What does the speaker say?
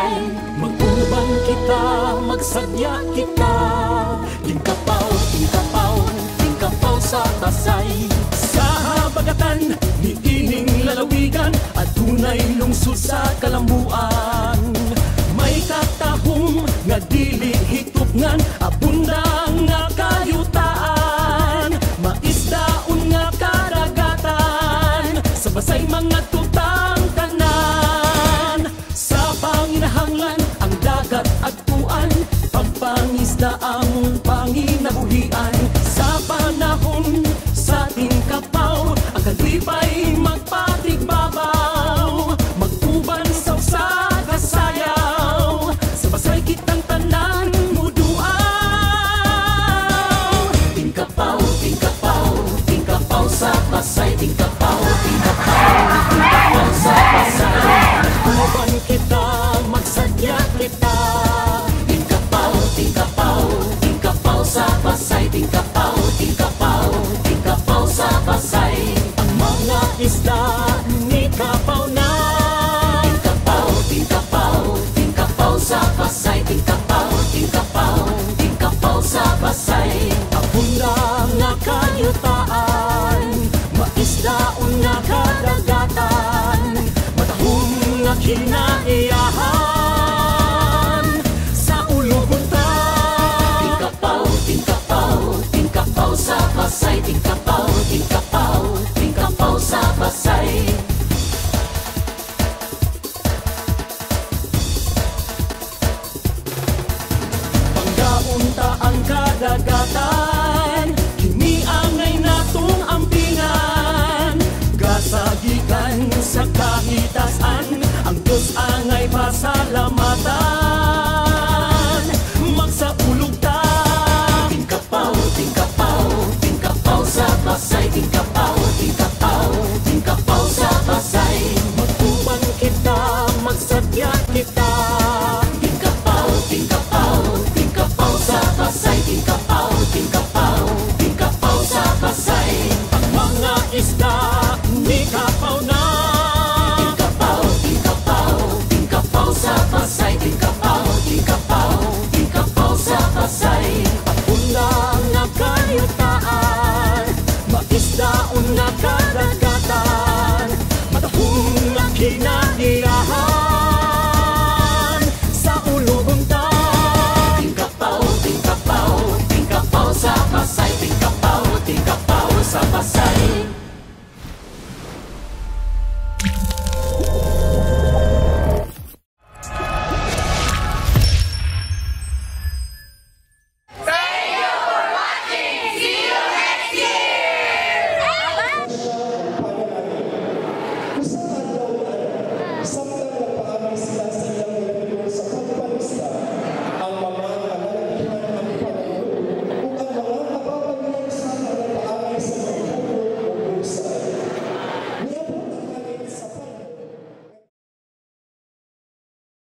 pasay. Mag-uban kita, magsadya kita. Tingkapaw, tingkapaw, tingkapaw sa pasay. Sa habagatan, niining lalawigan, at tunay lungsod sa kalambuan. May katahong nga dili hitupngan, abunda nga kayutaan. Maisdaon nga karagatan, sa basay mga tutang tanan. Sa panginahanglan, ang dagat at puan, pagpangisda ang panginabuhian. Sa panahon sa tingkapaw, ang kalipay magpatigbabaw. Mag-uban sa usa kasayaw, sa basay kitang tanan muduaw. Tingkapaw, tingkapaw, tingkapaw sa pasay. Tingkapaw, tingkapaw, tingkapaw sa pasay. Mag-uban kita, magsadya kita. Tingkapaw, tingkapaw, tingkapaw sa pasay. Tingkapaw, tingkapaw, tingkapaw sa pasay. Ang mga isda ni kapaw na. Tingkapaw, tingkapaw, tingkapaw sa pasay. Tingkapaw, tingkapaw, tingkapaw sa pasay. Abunda nga kayutaan, maisdaon nga kadagatan. Matahong nga kinaiyahan, sa ulugon ta. Tingkapaw, tingkapaw, tingkapaw sa pasay. Tingkapaw, tingkapaw, tingkapaw sa pasay. Panggaunta ang kadagatan, kini angay natong ampingan. Gasagikan sa kahitasan, ang Diyos angay pasalamatan. Magsaulog ta. Tingkapaw, tingkapaw, tingkapaw sa pasay. Tingkapaw, tingkapaw, tingkapaw sa pasay. Mag-uban kita, magsadya